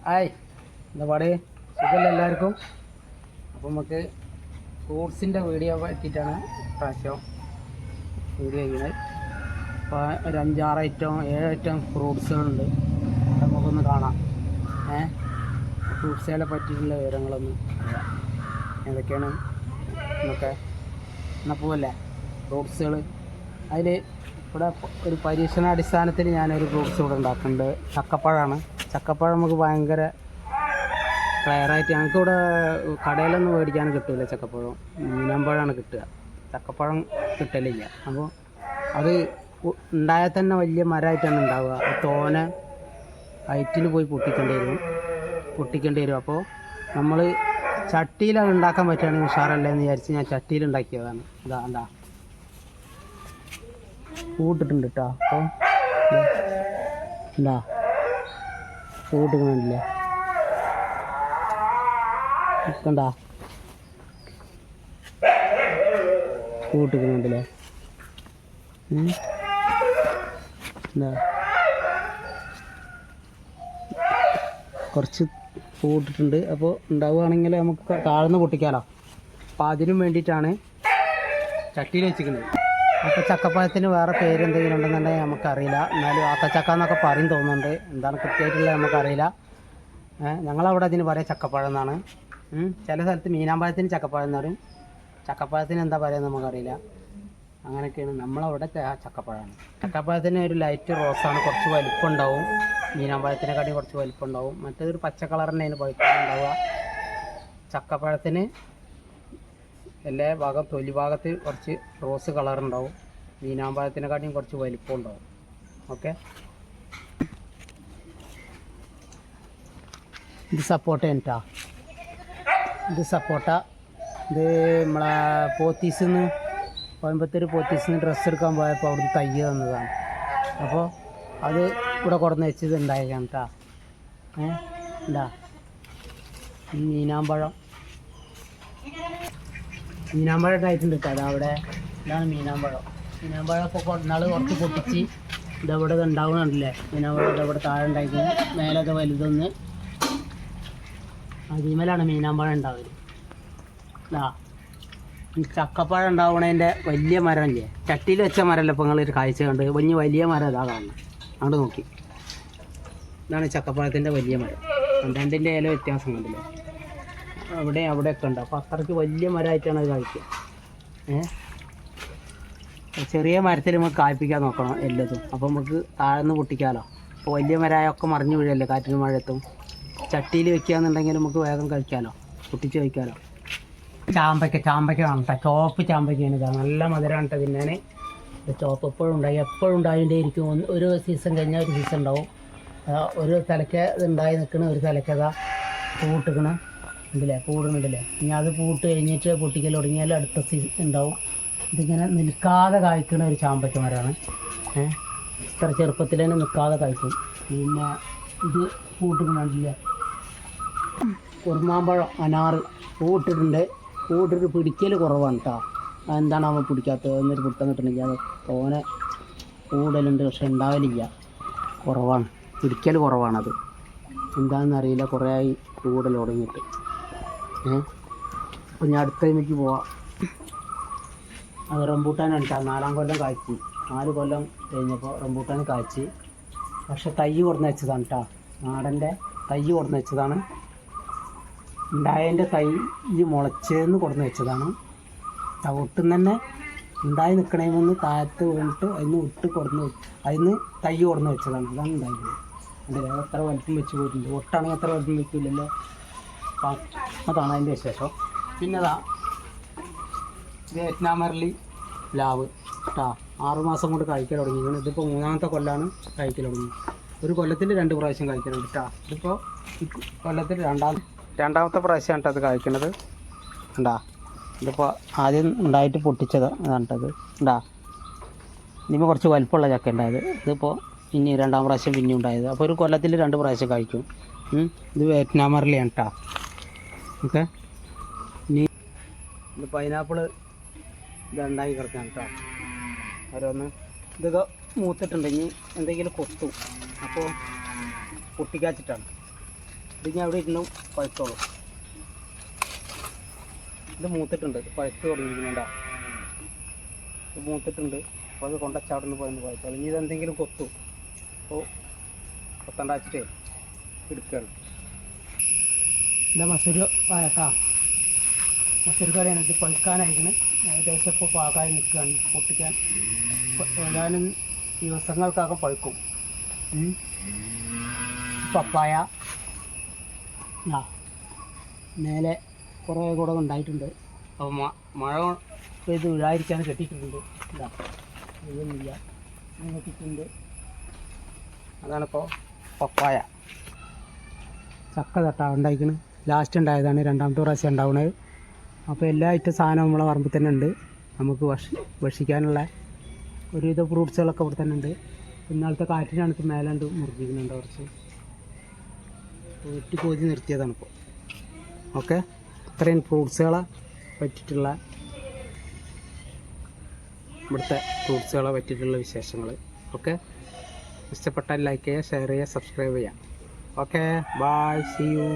Hi, എന്താ പാട്? സുഖമല്ല എല്ലാവർക്കും? അപ്പോൾ നമുക്ക് ഫ്രൂട്ട്സിൻ്റെ വീഡിയോ പറ്റിയിട്ടാണ് പ്രാവശ്യം വീഡിയോ ചെയ്യുന്നത്. അപ്പോൾ ഒരു 5-6 ഐറ്റം 7 ഐറ്റം ഫ്രൂട്ട്സുകളുണ്ട്. നമുക്കൊന്ന് കാണാം. ഫ്രൂട്ട്സുകളെ പറ്റിയിട്ടുള്ള വിവരങ്ങളൊന്നും അറിയാം, ഏതൊക്കെയാണ് എന്നൊക്കെ. എന്നാൽ പോവല്ലേ ഫ്രൂട്ട്സുകൾ. അതിൽ ഇവിടെ ഒരു പരീക്ഷണാടിസ്ഥാനത്തിൽ ഞാനൊരു ഫ്രൂട്ട്സ് ഇവിടെ ഉണ്ടാക്കുന്നുണ്ട്. ചക്കപ്പഴമാണ്. ചക്കപ്പഴം നമുക്ക് ഭയങ്കര റയറായിട്ട് ഞങ്ങൾക്കിവിടെ കടയിലൊന്നും മേടിക്കാൻ കിട്ടില്ല. ചക്കപ്പഴം മീനാമ്പഴമാണ് കിട്ടുക, ചക്കപ്പഴം കിട്ടലില്ല. അപ്പോൾ അത് ഉണ്ടായാൽ തന്നെ വലിയ മരമായിട്ടാണ് ഉണ്ടാവുക. തോന ഹൈറ്റിൽ പോയി പൊട്ടിക്കേണ്ടി വരും. അപ്പോൾ നമ്മൾ ചട്ടിയിൽ അത് ഉണ്ടാക്കാൻ പറ്റുകയാണെങ്കിൽ ഉഷാറല്ലേ എന്ന് വിചാരിച്ച് ഞാൻ ചട്ടിയിൽ ഉണ്ടാക്കിയതാണ്. എന്താ പൂട്ടിട്ടുണ്ട് കേട്ടോ. അപ്പോൾ എന്താ പൂട്ടിക്കണില്ലേ, കണ്ടാ പൂട്ടിക്കണുണ്ടല്ലേ. എന്താ കുറച്ച് പൂട്ടിട്ടുണ്ട്. അപ്പോൾ ഉണ്ടാവുകയാണെങ്കിൽ നമുക്ക് താഴ്ന്ന് പൊട്ടിക്കാമല്ലോ. അപ്പോൾ അതിനും വേണ്ടിയിട്ടാണ് ചട്ടിയിൽ വെച്ചിരിക്കുന്നത്. അപ്പോൾ ചക്കപ്പഴത്തിന് വേറെ പേര് എന്തെങ്കിലും ഉണ്ടെന്നുണ്ടെങ്കിൽ നമുക്കറിയില്ല. എന്നാലും ആത്തച്ചക്ക എന്നൊക്കെ പറയും തോന്നുന്നുണ്ട്. എന്താണ് കൃത്യമായിട്ടുള്ളത് നമുക്കറിയില്ല. ഞങ്ങളവിടെ അതിന് പറയാം ചക്കപ്പഴം എന്നാണ്. ചില സ്ഥലത്ത് മീനാമ്പഴത്തിന് ചക്കപ്പഴം എന്ന് പറയും. ചക്കപ്പഴത്തിന് എന്താ പറയുക നമുക്കറിയില്ല. അങ്ങനെയൊക്കെയാണ്. നമ്മളവിടെ ചക്കപ്പഴമാണ്. ചക്കപ്പഴത്തിന് ഒരു ലൈറ്റ് റോസാണ്, കുറച്ച് വലിപ്പം ഉണ്ടാവും. മീനാമ്പഴത്തിനെക്കാട്ടി കുറച്ച് വലിപ്പം ഉണ്ടാവും. മറ്റേതൊരു പച്ച കളറിൻ്റെ അതിന് പഴുപ്പം ഉണ്ടാവുക. ചക്കപ്പഴത്തിന് എല്ലാ ഭാഗം തൊലി ഭാഗത്ത് കുറച്ച് റോസ് കളറുണ്ടാവും. മീനാമ്പഴത്തിനെക്കാട്ടിയും കുറച്ച് വലിപ്പം ഉണ്ടാവും. ഓക്കെ, ഇത് സപ്പോട്ട എന്നിട്ടാ. ഇത് സപ്പോട്ട. ഇത് നമ്മളെ പോത്തീസിന്ന്, കോയമ്പത്തൂർ പോത്തീസിന്ന് ഡ്രസ്സ് എടുക്കാൻ പോയപ്പോൾ അവിടുന്ന് തൈ തന്നതാണ്. അപ്പോൾ അത് ഇവിടെ കൊടുന്ന് വെച്ചത് ഉണ്ടായേക്കാം കേട്ടോ. എന്താ മീനാമ്പഴം ഉണ്ടായിട്ടുണ്ട് കേട്ടോ. അതവിടെ ഇതാണ് മീനാമ്പഴം. മീനാമ്പഴം ഇപ്പോൾ കൊണ്ടാൾ കുറച്ച് പൊട്ടിച്ച് ഇതവിടെ ഉണ്ടാവുന്നുണ്ടല്ലേ. മീനാമ്പഴം ഇതവിടെ താഴെ ഉണ്ടായിരിക്കുന്നത്. മേലൊക്കെ വലുതൊന്ന് അതിമേലാണ് മീനാമ്പഴം ഉണ്ടാവുക. ചക്കപ്പഴം ഉണ്ടാവണതിൻ്റെ വലിയ മരം ഇല്ലേ, ചട്ടിയിൽ വെച്ച മരമല്ല. ഇപ്പോൾ നിങ്ങളൊരു കാഴ്ച കണ്ട് വലിയ മരം ഇതാ കാണണം. അങ്ങോട്ട് നോക്കി, ഇതാണ് ചക്കപ്പഴത്തിൻ്റെ വലിയ മരം. രണ്ടിൻ്റെ ഇല വ്യത്യാസം കണ്ടില്ലേ, അവിടെയൊക്കെ ഉണ്ട്. അപ്പോൾ അത്രയ്ക്ക് വലിയ മരമായിട്ടാണ് അത് കായ്ക്കുക. ചെറിയ മരത്തിൽ നമുക്ക് കായ്പ്പിക്കാൻ നോക്കണം എല്ലാതും. അപ്പോൾ നമുക്ക് താഴ്ന്ന് പൊട്ടിക്കാമല്ലോ. അപ്പോൾ വലിയ മരമായൊക്കെ മറിഞ്ഞു വീഴല്ലേ കാറ്റിന് മഴയത്തും. ചട്ടിയിൽ വെക്കുകയെന്നുണ്ടെങ്കിൽ നമുക്ക് വേഗം കഴിക്കാമല്ലോ, പൊട്ടിച്ച് കഴിക്കാമല്ലോ. ചാമ്പയ്ക്ക വേണം കേട്ടോ. ചോപ്പ് ചാമ്പയ്ക്കാണ്. ഇതാ നല്ല മധുരമാണ് കേട്ടോ തിന്നാൻ. ചോപ്പ് എപ്പോഴും ഉണ്ടായിട്ടേ ഇരിക്കും. ഒരു സീസൺ കഴിഞ്ഞാൽ ഒരു സീസൺ ഉണ്ടാവും. ഒരു തലയ്ക്ക് ഇതുണ്ടായി നിൽക്കണ, ഒരു തലയ്ക്കതാ പൂട്ടിക്കണ ഉണ്ടല്ലേ, പൂടുന്നുണ്ടല്ലേ. ഇനി അത് പൂട്ട് കഴിഞ്ഞിട്ട് പൊട്ടിക്കൽ തുടങ്ങിയാൽ അടുത്ത സീസൺ ഉണ്ടാവും. ഇതിങ്ങനെ നിൽക്കാതെ കായ്ക്കുന്ന ഒരു ചാമ്പയ്ക്ക മരമാണ്. ഇത്ര ചെറുപ്പത്തിൽ തന്നെ നിൽക്കാതെ കായ്ക്കും. പിന്നെ ഇത് പൂട്ടിക്കണില്ല. കുറുമാമ്പഴം, അനാറ് പൂട്ടിട്ടുണ്ട്. പിടിക്കൽ കുറവാണ് കേട്ടോ. എന്താണ് അവൻ പിടിക്കാത്തത് എന്നൊരു പിടുത്തം കിട്ടണില്ല. അത് തോനെ കൂടുതലുണ്ട്, പക്ഷെ ഉണ്ടാവലില്ല, കുറവാണ്. പിടിക്കൽ കുറവാണത്. എന്താണെന്നറിയില്ല, കുറേ ആയി കൂടുതൽ തുടങ്ങിയിട്ട്. അപ്പോൾ ഞാൻ അടുത്ത ടൈമിലേക്ക് പോവാം. അത് റംബൂട്ടാനാണ് കേട്ടോ. 4-ാം കൊല്ലം കായ്ച്ച്, 4 കൊല്ലം കഴിഞ്ഞപ്പോൾ റംബൂട്ടാൻ കായ്ച്ച്. പക്ഷെ തൈ കൊടുന്ന് വെച്ചതാണ് കേട്ടോ. നാടൻ്റെ തൈ കൊടുന്ന് വെച്ചതാണ്. ഉണ്ടായതിൻ്റെ തൈ മുളച്ചേന്ന് കൊടുന്ന് വെച്ചതാണ്. ഒട്ടും തന്നെ ഉണ്ടായി നിൽക്കണമെന്ന് താഴത്ത് വീണിട്ട് അതിന് തൈ കൊടുന്ന് വെച്ചതാണ്. അതാണ് ഉണ്ടായത്. അതിൻ്റെ എത്ര വലിപ്പം വെച്ച് പോയിട്ടുണ്ട്. ഒട്ടാണെങ്കിൽ എത്ര വലിപ്പം വെക്കില്ലല്ലോ. അതാണ് അതിൻ്റെ വിശേഷം. പിന്നെ വിയറ്റ്നാം അരളി പ്ലാവ് കേട്ടോ. 6 മാസം കൊണ്ട് കഴിക്കൽ തുടങ്ങിയാണ്. ഇതിപ്പോൾ 3-ാമത്തെ കൊല്ലമാണ് കഴിക്കൽ തുടങ്ങി. ഒരു കൊല്ലത്തിൽ 2 പ്രാവശ്യം കഴിക്കലുണ്ട് കേട്ടോ. ഇതിപ്പോൾ കൊല്ലത്തിൽ രണ്ടാമത്തെ പ്രാവശ്യമാണ് അത് കഴിക്കുന്നത്. ഉണ്ടാ, ഇതിപ്പോൾ ആദ്യം ഉണ്ടായിട്ട് പൊട്ടിച്ചത് അതാണ്ടത്. ഉണ്ടാ, ഇതിപ്പോൾ കുറച്ച് വലിപ്പമുള്ള ചക്ക ഉണ്ടായത്. ഇതിപ്പോൾ ഇനി 2-ാം പ്രാവശ്യം പിന്നെ ഉണ്ടായത്. അപ്പോൾ ഒരു കൊല്ലത്തിൽ 2 പ്രാവശ്യം കഴിക്കും. ഇത് വിയറ്റ്നാം അരളിയാണ് കേട്ടോ. ഓക്കെ, ഇനി ഇത് പൈനാപ്പിള് ഇതുണ്ടാക്കി കിടക്കാൻ കേട്ടോ. ഓരോന്ന് ഇതൊക്കെ മൂത്തിട്ടുണ്ടെങ്കിൽ എന്തെങ്കിലും കൊത്തും. അപ്പോൾ പൊട്ടിക്കാച്ചിട്ടാണ്. ഇത് ഞാൻ അവിടെ ഇരുന്നും പഴുത്തോളും. ഇത് മൂത്തിട്ടുണ്ട്, ഇത് പഴുത്ത് തുടങ്ങിയിട്ടുണ്ടാ. ഇത് മൂത്തിട്ടുണ്ട്. അപ്പോൾ അത് കൊണ്ടച്ചാവിടുന്ന് പോയെന്ന് പഴുത്തോളും. ഇനി ഇതെന്തെങ്കിലും കൊത്തും. അപ്പോൾ കൊത്തണ്ടാച്ചിട്ടേ എടുക്കുകയാണ്. ഇതാ മസൂര് ആയട്ടാ, മസൂര് കറിയാണ്. ഇത് പഴുക്കാനായിരിക്കണം. ഏകദേശം ഇപ്പോൾ പാകമായി നിൽക്കുകയാണ്. പൊട്ടിക്കാൻ ഏതാനും ദിവസങ്ങൾക്കകം പഴുക്കും. പപ്പായ മേലെ കുറേ കൂടെ ഉണ്ടായിട്ടുണ്ട്. അപ്പോൾ മഴ പെയ്ത് വീഴാതിരിക്കാൻ കെട്ടിയിട്ടുണ്ട്. ഇതാ ഇതൊന്നുമില്ല, കെട്ടിയിട്ടുണ്ട്. അതാണിപ്പോൾ പപ്പായ. ചക്ക തട്ടാ ഉണ്ടായിക്കണ്. ലാസ്റ്റ് ഉണ്ടായതാണ്, രണ്ടാമത്തെ പ്രാവശ്യം ഉണ്ടാവുന്നത്. അപ്പോൾ എല്ലാ ഐറ്റം സാധനവും നമ്മളെ പറമ്പിൽ തന്നെ ഉണ്ട്. നമുക്ക് ഭക്ഷിക്കാനുള്ള ഒരുവിധ ഫ്രൂട്ട്സുകളൊക്കെ ഇവിടെ തന്നെ ഉണ്ട്. ഇന്നാളത്തെ കാറ്റിനാണ് ഇപ്പോൾ മേലാണ്ട് മുറിപ്പിക്കുന്നുണ്ട് കുറച്ച്. വെട്ടി കോതി നിർത്തിയതാണിപ്പോൾ. ഓക്കെ, ഇത്രയും ഫ്രൂട്ട്സുകളെ പറ്റിയിട്ടുള്ള ഇവിടുത്തെ ഫ്രൂട്ട്സുകളെ പറ്റിയിട്ടുള്ള വിശേഷങ്ങൾ. ഓക്കെ, ഇഷ്ടപ്പെട്ടാൽ ലൈക്ക് ചെയ്യുക, ഷെയർ ചെയ്യുക, സബ്സ്ക്രൈബ് ചെയ്യുക. Okay, bye, see U.